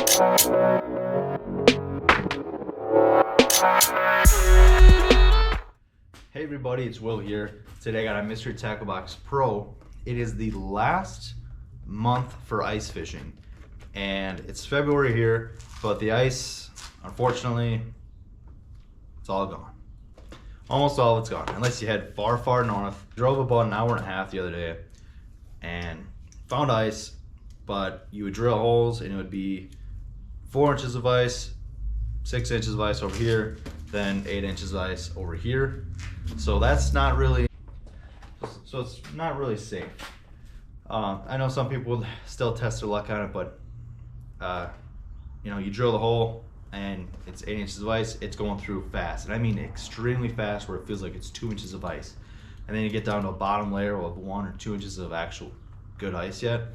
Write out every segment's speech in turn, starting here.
Hey everybody, it's Will here. Today I got a Mystery Tackle Box Pro. It is the last month for ice fishing, and it's February here, but the ice, unfortunately, it's all gone. Almost all of it's gone, unless you head far, far north. Drove about an hour and a half the other day and found ice, but you would drill holes and it would be 4 inches of ice, 6 inches of ice over here, then 8 inches of ice over here. So that's not really, so it's not really safe. I know some people would still test their luck on it, but you know, you drill the hole and it's 8 inches of ice, it's going through fast. And I mean extremely fast, where it feels like it's 2 inches of ice. And then you get down to a bottom layer of 1 or 2 inches of actual good ice yet.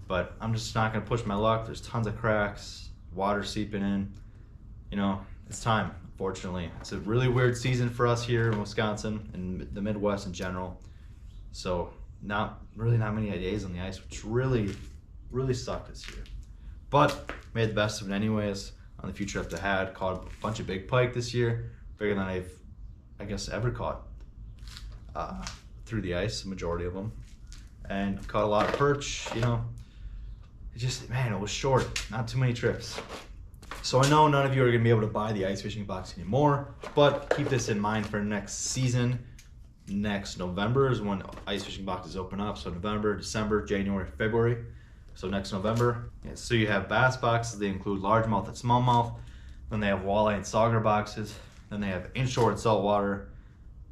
But I'm just not gonna push my luck. There's tons of cracks, water seeping in. You know, it's time, unfortunately. It's a really weird season for us here in Wisconsin and the Midwest in general. So not many days on the ice, which really sucked this year. But made the best of it anyways. On the few trips I had, caught a bunch of big pike this year, bigger than I've, I guess, ever caught through the ice, the majority of them. And caught a lot of perch, you know. It just, man, it was short, not too many trips. So I know none of you are gonna be able to buy the ice fishing box anymore, but keep this in mind for next season. Next November is when ice fishing boxes open up. So November, December, January, February. So next November. Yeah, so you have bass boxes. They include largemouth and smallmouth. Then they have walleye and sauger boxes. Then they have inshore and saltwater,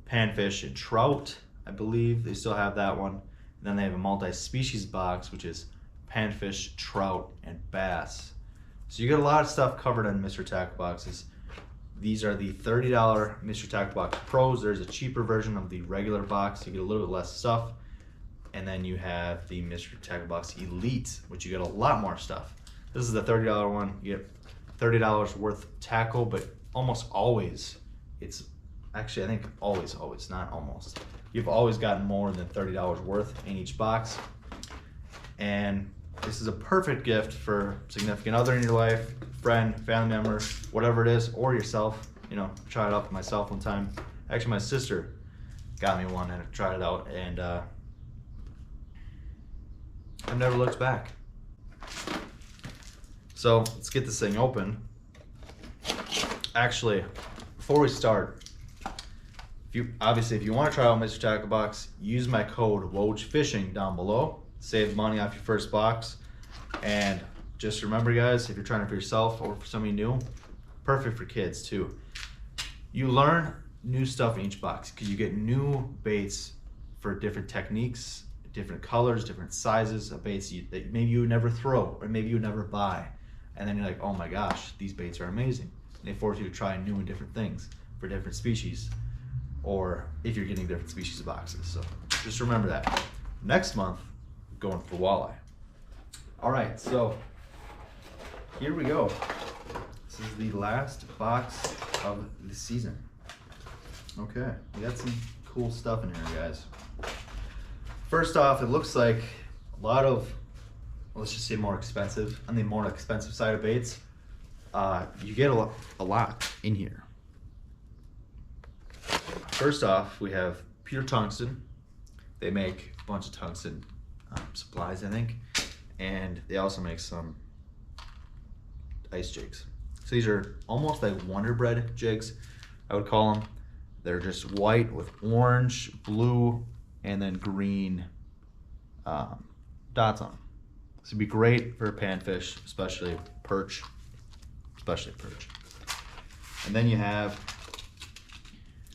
panfish and trout. I believe they still have that one. And then they have a multi-species box, which is panfish, trout, and bass. So you get a lot of stuff covered on Mystery Tackle Boxes. These are the $30 Mystery Tackle Box Pros. There's a cheaper version of the regular box. You get a little bit less stuff. And then you have the Mystery Tackle Box Elite, which you get a lot more stuff. This is the $30 one. You get $30 worth of tackle, but almost always, it's actually, I think always, not almost. You've always gotten more than $30 worth in each box. And this is a perfect gift for significant other in your life, friend, family member, whatever it is, or yourself. You know, try it out for myself one time. Actually, my sister got me one and I tried it out, and I've never looked back. So let's get this thing open. Actually, before we start, if you want to try out Mystery Tackle Box, use my code WOJFishing down below. Save money off your first box. And just remember, guys, if you're trying it for yourself or for somebody new, perfect for kids too. You learn new stuff in each box because you get new baits for different techniques, different colors, different sizes of baits that maybe you would never throw or maybe you would never buy. And then you're like, oh my gosh, these baits are amazing. And they force you to try new and different things for different species, or if you're getting different species of boxes. So just remember that. Next month, going for walleye. All right, so here we go. This is the last box of the season. Okay, we got some cool stuff in here, guys. First off, it looks like a lot of, let's just say more expensive, on the more expensive side of baits. You get a lot in here. First off, we have pure tungsten. They make a bunch of tungsten supplies, I think, and they also make some ice jigs. So these are almost like Wonder Bread jigs, I would call them. They're just white with orange, blue, and then green dots on them. This would be great for panfish, especially perch. And then you have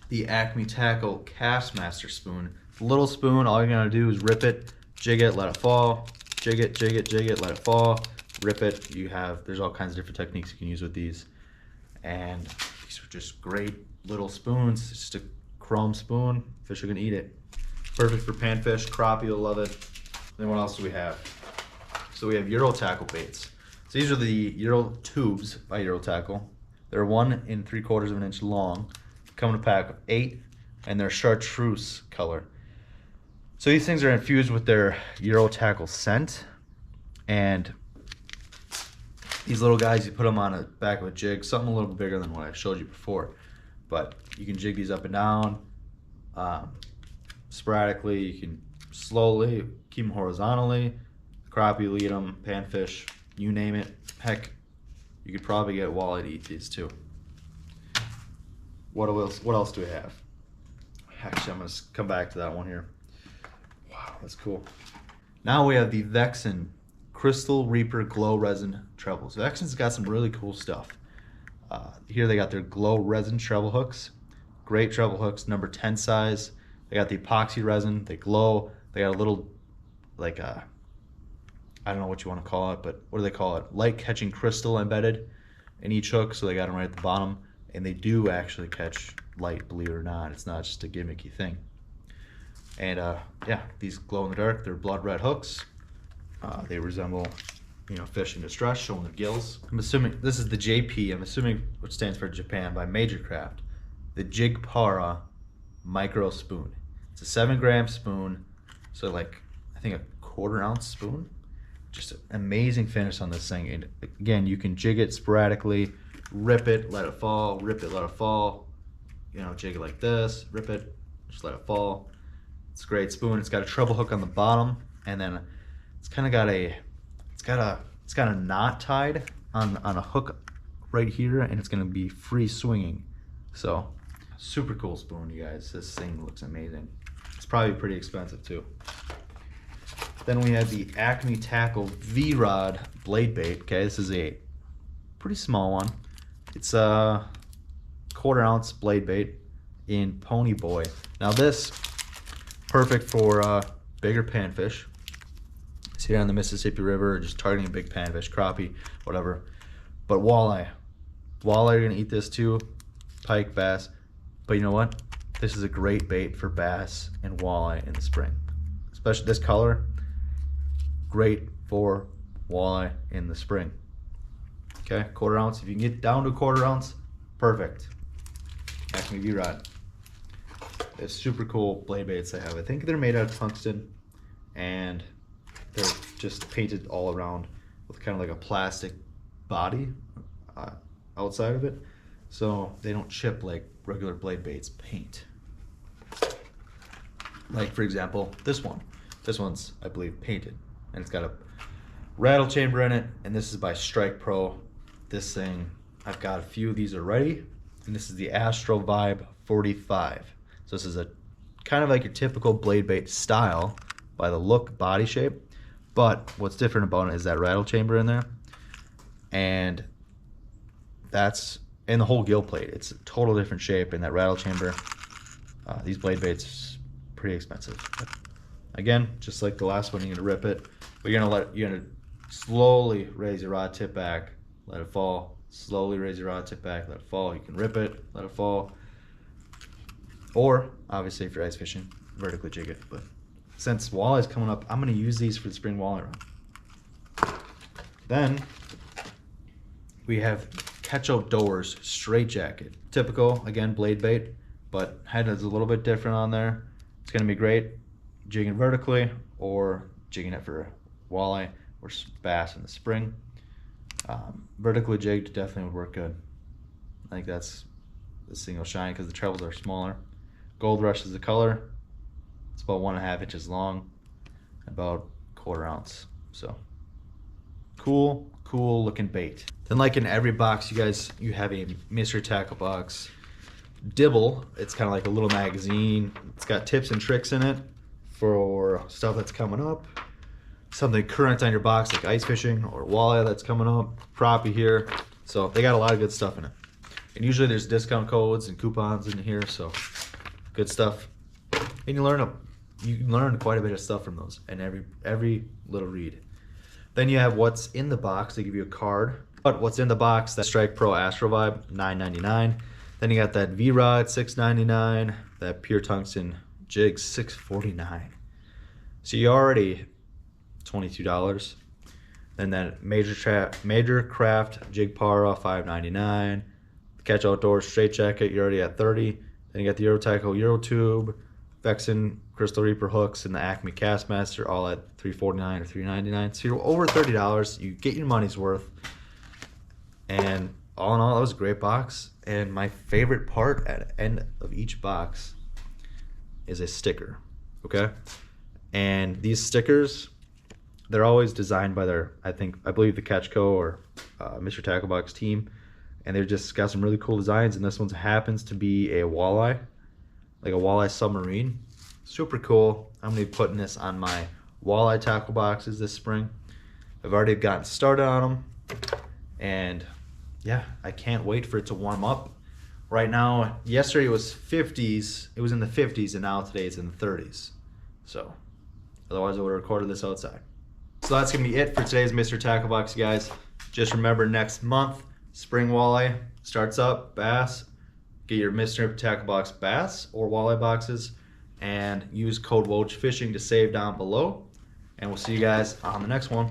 the Acme Tackle Castmaster spoon. It's a little spoon. All you're gonna do is rip it, jig it, let it fall, jig it, let it fall, rip it. There's all kinds of different techniques you can use with these. And these are just great little spoons. It's just a chrome spoon. Fish are gonna eat it. Perfect for panfish, crappie will love it. Then what else do we have? So we have Euro tackle baits. So these are the Euro tubes by Euro Tackle. They're 1 3/4 of an inch long, come in a pack of 8, and they're chartreuse color. So these things are infused with their Euro Tackle scent, and These little guys, you put them on the back of a jig, something a little bit bigger than what I showed you before. But you can jig these up and down sporadically. You can slowly keep them horizontally. Crappie, lead them, panfish, you name it. Heck, you could probably get walleye to eat these too. What else do we have? Actually, I'm going to come back to that one here. Wow, that's cool. Now we have the Vexen Crystal Reaper Glow Resin Trebles. Vexen's got some really cool stuff. Here they got their glow resin treble hooks. Great treble hooks, number 10 size. They got the epoxy resin, they glow. They got a little, like a, I don't know what you want to call it, but what do they call it? Light catching crystal embedded in each hook, so they got them right at the bottom. And they do actually catch light, believe it or not. It's not just a gimmicky thing. And yeah, these glow in the dark, they're blood red hooks. They resemble, you know, fish in distress, showing their gills. I'm assuming this is the JP, I'm assuming, which stands for Japan, by Major Craft. The Jig Para Micro Spoon. It's a 7-gram spoon, so like, I think a 1/4 ounce spoon. Just an amazing finish on this thing. And again, you can jig it sporadically, rip it, let it fall, rip it, let it fall. You know, jig it like this, rip it, just let it fall. It's a great spoon. It's got a treble hook on the bottom, and then it's kind of got a, it's got a knot tied on a hook right here, and it's gonna be free swinging. So, super cool spoon, you guys. This thing looks amazing. It's probably pretty expensive too. Then we have the Acme Tackle V-Rod Blade Bait. Okay, this is a pretty small one. It's a 1/4 ounce blade bait in Pony Boy. Now this, perfect for bigger panfish. It's here on the Mississippi River, just targeting a big panfish, crappie, whatever. But walleye. Walleye are gonna eat this too, pike, bass. But you know what? This is a great bait for bass and walleye in the spring. Especially this color, great for walleye in the spring. Okay, 1/4 ounce. If you can get down to 1/4 ounce, perfect. Acme V-Rod. It's super cool blade baits they have. I think they're made out of tungsten, and they're just painted all around with kind of like a plastic body outside of it, so they don't chip like regular blade baits paint. Like for example, this one. This one's, I believe, painted, and it's got a rattle chamber in it, and this is by Strike Pro. This thing, I've got a few of these already, and this is the Astro Vibe 45. So this is a kind of like your typical blade bait style by the look, body shape, but what's different about it is that rattle chamber in there, and that's in the whole gill plate. It's a total different shape in that rattle chamber. These blade baits, pretty expensive. Again, just like the last one, you're gonna rip it, but you're gonna slowly raise your rod tip back, let it fall. Slowly raise your rod tip back, let it fall. You can rip it, let it fall. Or, obviously, if you're ice fishing, vertically jig it. But since walleye's coming up, I'm gonna use these for the spring walleye run. Then, we have Catch Outdoors Straight Jacket. Typical, again, blade bait, but head is a little bit different on there. It's gonna be great jigging vertically or jigging it for walleye or bass in the spring. Vertically jigged definitely would work good. I think that's the single shine because the trebles are smaller. Gold Rush is the color. It's about 1.5 inches long, about 1/4 ounce. So cool looking bait. Then, like in every box, you have a mystery tackle box. Dibble, it's kind of like a little magazine. It's got tips and tricks in it for stuff that's coming up. Something current on your box, like ice fishing or walleye that's coming up, crappie here. So they got a lot of good stuff in it. And usually there's discount codes and coupons in here, so good stuff. And you learn quite a bit of stuff from those and every little read. Then you have what's in the box. They give you a card. But what's in the box, that Strike Pro Astro Vibe, $9.99. Then you got that V-Rod, $6.99. That Pure Tungsten Jig, $6.49. So you already $22. Then that Major Craft Jig Para, $5.99. Catch Outdoors Straight Jacket, you're already at $30. Then you got the Euro Tackle Euro Tube, Vexen Crystal Reaper hooks, and the Acme Castmaster, all at $3.49 or $3.99. So you're over $30. You get your money's worth. And all in all, that was a great box. And my favorite part at the end of each box is a sticker, okay? And these stickers, they're always designed by I believe the Catch Co. or Mr. Tacklebox team. And they've just got some really cool designs. And this one happens to be a walleye, like a walleye submarine. Super cool. I'm gonna be putting this on my walleye tackle boxes this spring. I've already gotten started on them. And yeah, I can't wait for it to warm up. Right now, yesterday it was 50s. It was in the 50s, and now today it's in the 30s. So, otherwise I would have recorded this outside. So that's gonna be it for today's Mr. Tacklebox, guys. Just remember, next month, spring walleye starts up, bass. Get your Mr. Tacklebox bass or walleye boxes, and use code Ice Fishing to save down below. And we'll see you guys on the next one.